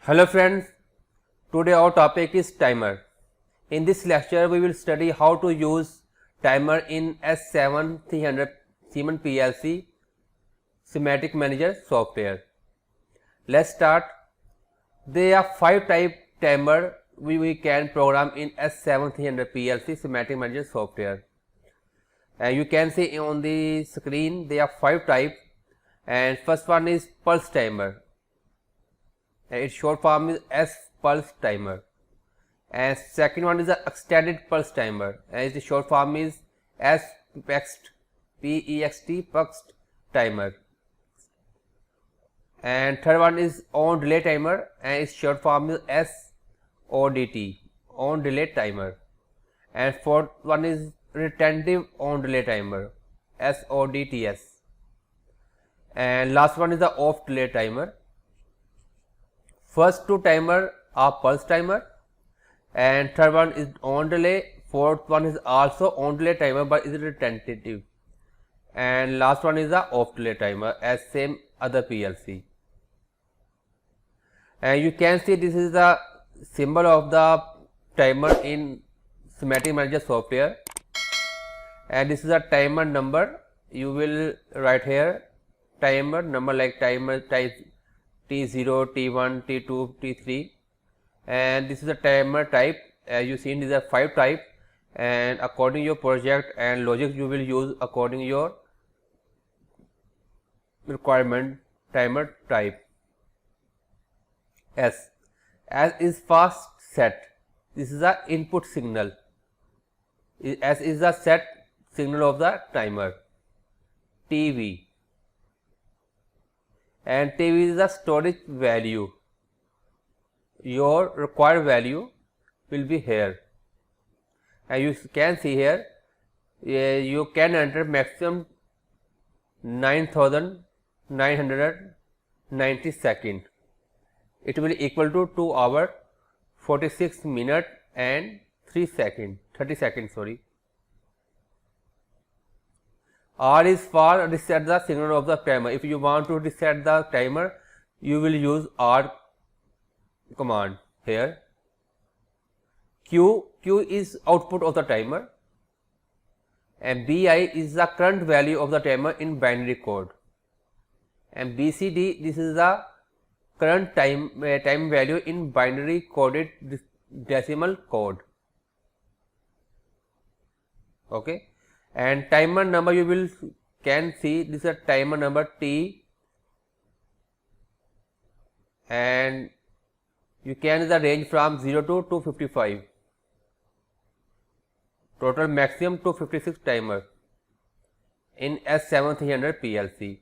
Hello friends, today our topic is timer. In this lecture we will study how to use timer in S7 300 Siemens PLC Schematic Manager software. Let's start. There are 5 type timer we can program in S7 300 PLC Schematic Manager software. You can see on the screen there are 5 types, and first one is pulse timer. Its short form is S pulse timer. And second one is the extended pulse timer, and its short form is S PEXT, PEXT timer. And third one is on delay timer, and its short form is SODT, on delay timer. And fourth one is retentive on delay timer, SODTS. And last one is the off delay timer. First two timer are pulse timer, and third one is on delay. Fourth one is also on delay timer but is retentive, and last one is the off delay timer as same other PLC. And you can see this is the symbol of the timer in Schematic Manager software, and this is a timer number. You will write here timer number like timer type T0, T1, T2, T3, and this is a timer type. As you see, these are 5 types, and according to your project and logic you will use according to your requirement. Timer type S. S is fast set. This is the input signal. S is the set signal of the timer. TV, and TV is the storage value. Your required value will be here, and you can see here you can enter maximum 9990 seconds. It will equal to 2 hours 46 minutes and 30 seconds. R is for reset the signal of the timer. If you want to reset the timer, you will use R command here. Q is output of the timer, and BI is the current value of the timer in binary code, and BCD, this is the current time value in binary coded decimal code. Okay, and timer number you will can see this is a timer number T, and you can the range from 0 to 255. Total maximum 256 timer in S7 300 PLC.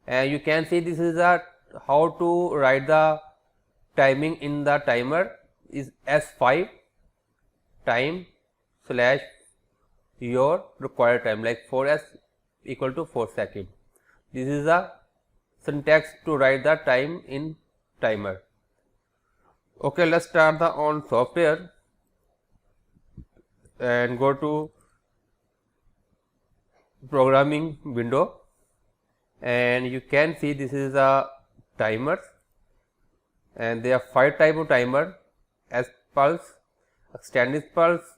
And you can see this is a how to write the timing in the timer is S5 time slash your required time, like 4S equal to 4 seconds. This is the syntax to write the time in timer. Okay, let's start the on software and go to programming window, and you can see this is a timers, and there are 5 type of timer: S pulse, extended pulse,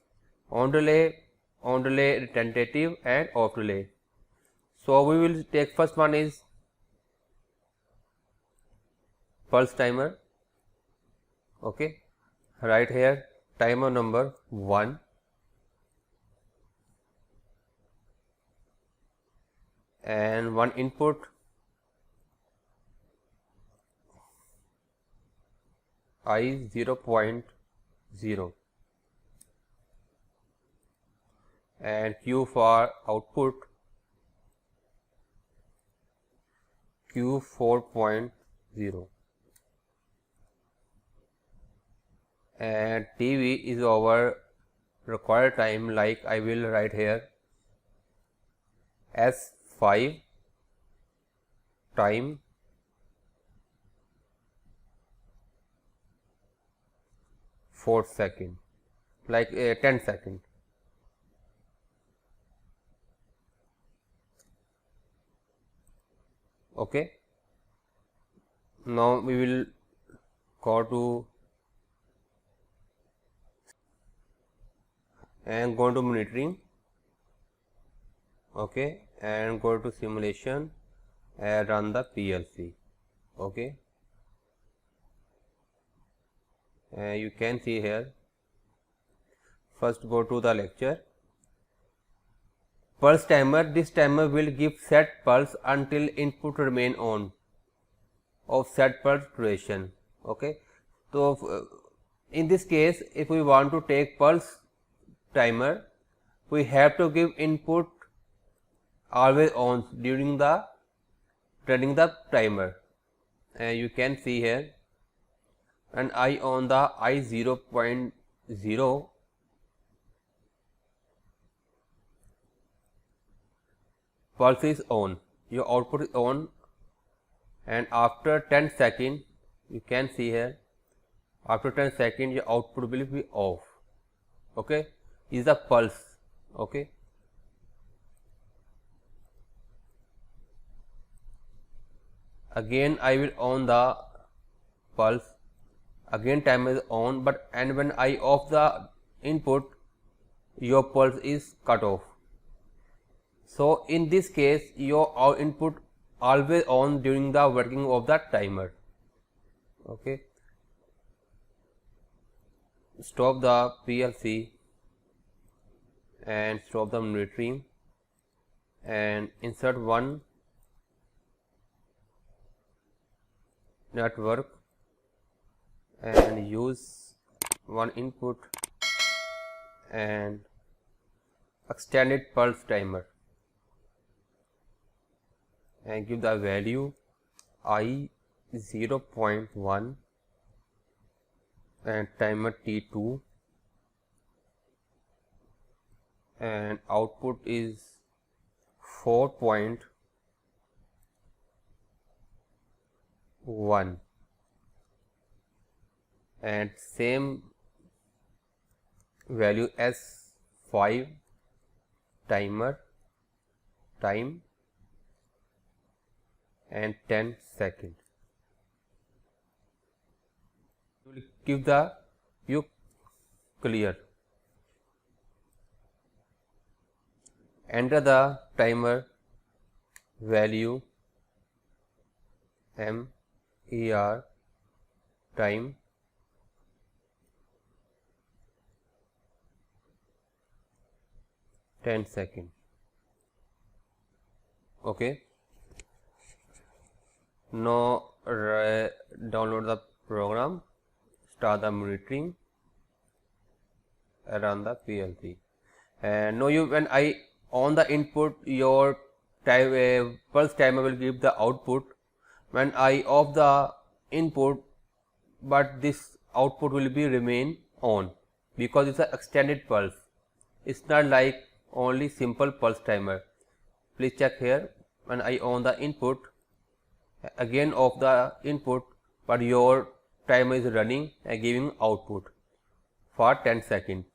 on delay, retentive, and off delay. So we will take first one is pulse timer. Okay, right here timer number 1, and one input I 0.0, and Q for output Q 4.0, and TV is our required time, like I will write here S5 time 4 seconds, like 10 seconds. Okay, now we will go to and go to monitoring, okay, and go to simulation and run the PLC, okay. You can see here, first go to the lecture, pulse timer. This timer will give set pulse until input remain on of set pulse duration, okay. So in this case, if we want to take pulse timer, we have to give input always on during the running the timer. You can see here, and I on the I 0.0, pulse is on, your output is on, and after 10 seconds, you can see here, after 10 seconds your output will be off, okay. Is the pulse, okay. Again I will on the pulse, again timer is on, but and when I off the input, your pulse is cut off. So in this case, your input always on during the working of the timer, okay. Stop the PLC and stop the monitoring and insert one network and use one input and extended pulse timer and give the value I 0.1 and timer T2 and output is 4.1 and same value as 5 timer time and 10 seconds. Give the view clear. Enter the timer value MER time (10 seconds). Okay. Now download the program, start the monitoring, run the PLC, and now when I on the input, your pulse timer will give the output. When I off the input, but this output will be remain on because it's an extended pulse. It's not like only simple pulse timer. Please check here, when I on the input, again off the input, but your timer is running and giving output for 10 seconds.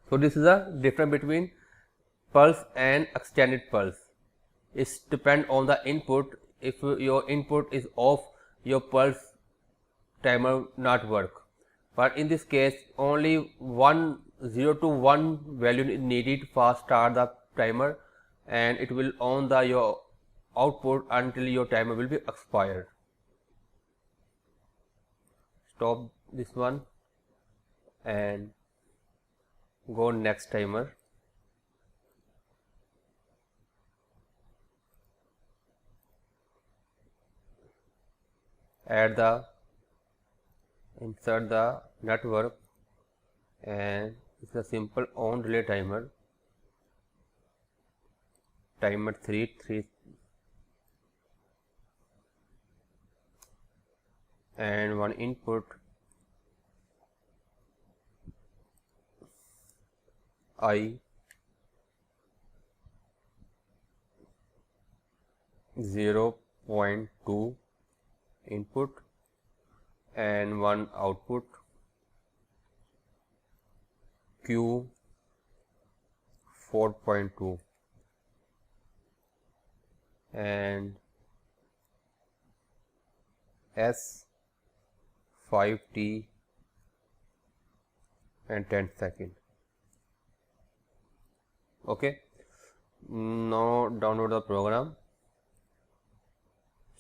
So this is the difference between pulse and extended pulse. It depends on the input. If your input is off, your pulse timer not work. But in this case, only 0 to 1 value is needed for start the timer, and it will on the your output until your timer will be expired. Stop this one and go next timer. Insert the network, and it's a simple on relay timer. Timer 3 and one input I 0.2 input and one output Q 4.2 and S5T and 10 seconds. Okay, now download the program,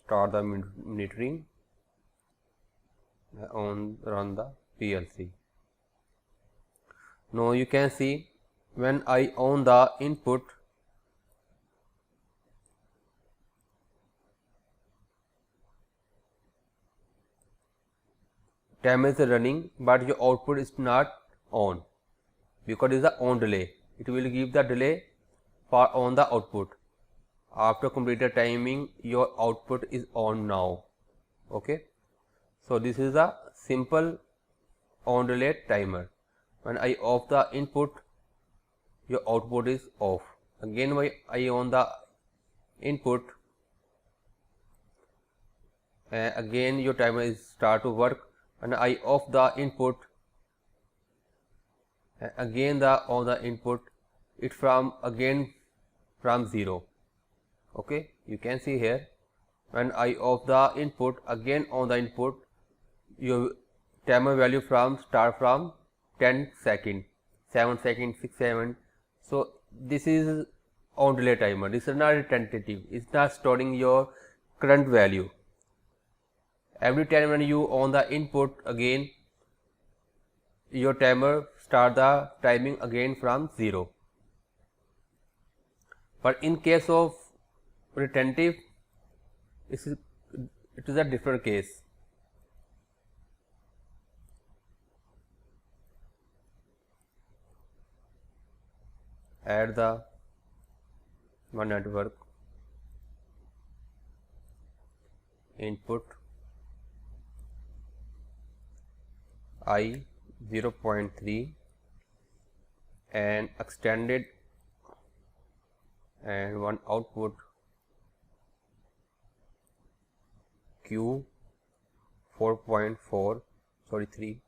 start the monitoring, run the PLC. Now you can see when I on the input, timer is running, but your output is not on because it is the on delay. It will give the delay for on the output. After completed timing, your output is on now. Okay, so this is a simple on delay timer. When I off the input, your output is off. Again, when I on the input, again your timer is start to work. And I off the input, again the on the input, it from again from 0. Okay, you can see here when I off the input, again on the input, your timer value from start from 10 second, 7 second, 6 7. So this is on delay timer. This is not a tentative, it's not storing your current value. Every time when you on the input, again your timer start the timing again from 0. But in case of retentive, it is a different case. Add the one network input I 0.3 and extended, and one output Q 4.4 3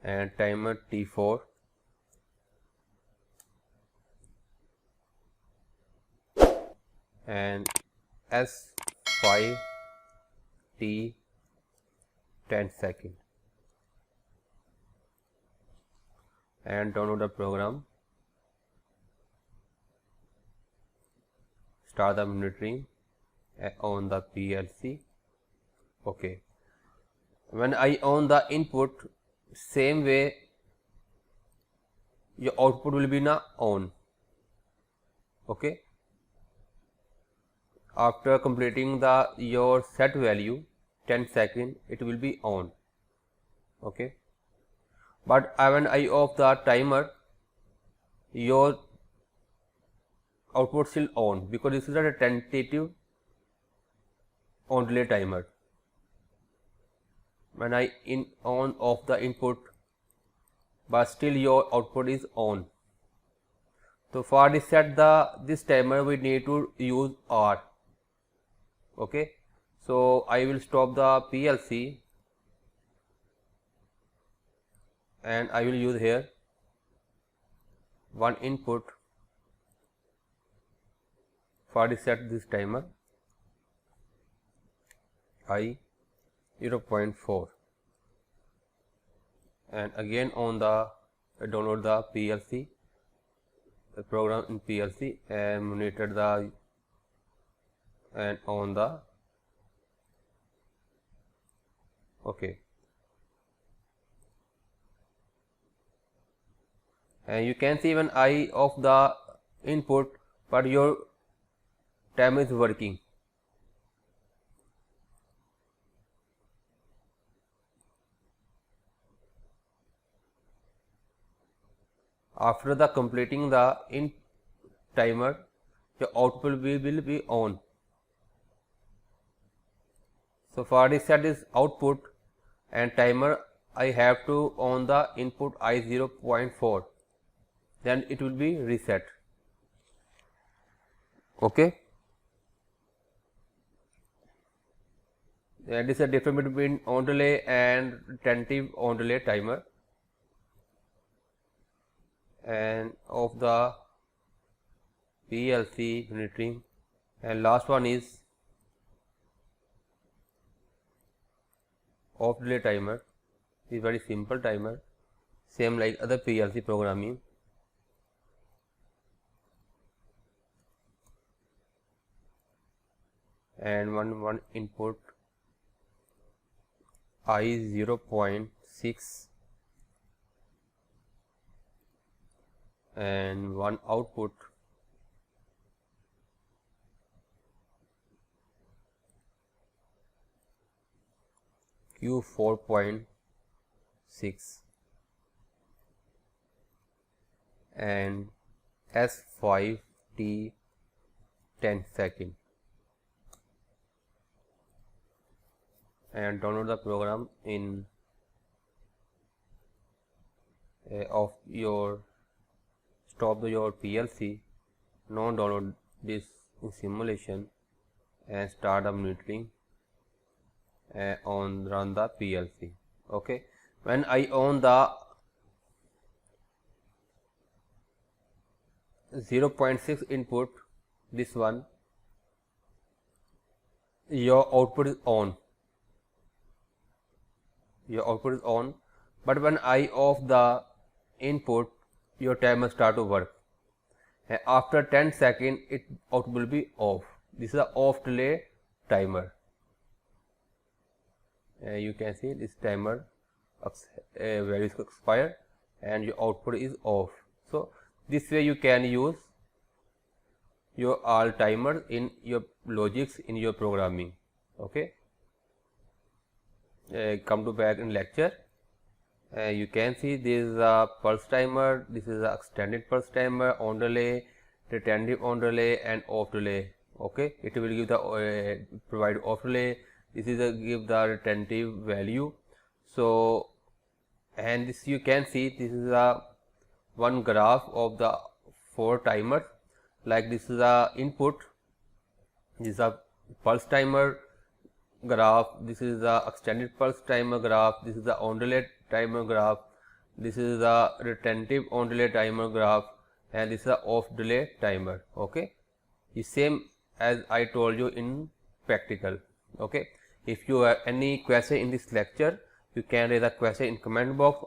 and timer T4 and S5T 10 seconds, and download the program, start the monitoring on the PLC. Okay, when I on the input, same way your output will be now on. Okay, after completing the your set value 10 seconds, it will be on. Okay, but when I off the timer, your output still on because this is a tentative on delay timer. When I on off the input, but still your output is on. So for reset this timer, we need to use R. Okay, so I will stop the PLC and I will use here one input for reset this timer I 0.4, and again on the download the PLC, the program in PLC, and monitor the and on the. Okay, and you can see when I off the input, but your timer is working. After the completing the in timer, your output will be on. So for reset this output and timer, I have to on the input I 0.4, then it will be reset. Okay, and this is a difference between on delay and tentative on delay timer. And of the PLC monitoring And last one is off delay timer. Is very simple timer, same like other PLC programming. And one input I 0.6 and one output Q 4.6 and S5T 10 second, and download the program in of your stop your PLC, now download this in simulation and start the monitoring on run the PLC. Okay, when I on the 0.6 input, this one, your output is on, but when I off the input, your timer start to work, and after 10 seconds it output will be off. This is a off delay timer. You can see this timer values expire and your output is off. So this way you can use your all timers in your logics in your programming. Okay, come to back in lecture. You can see this is a pulse timer, this is a extended pulse timer, on delay, retentive on delay and off delay. Okay, it will give the provide off delay, this is a give the retentive value. So, and this you can see this is a one graph of the 4 timers, like this is a input, this is a pulse timer graph, this is the extended pulse timer graph, this is the on delay timer graph, this is the retentive on delay timer graph, and this is the off delay timer. Okay, the same as I told you in practical. Okay, if you have any question in this lecture, you can raise a question in comment box.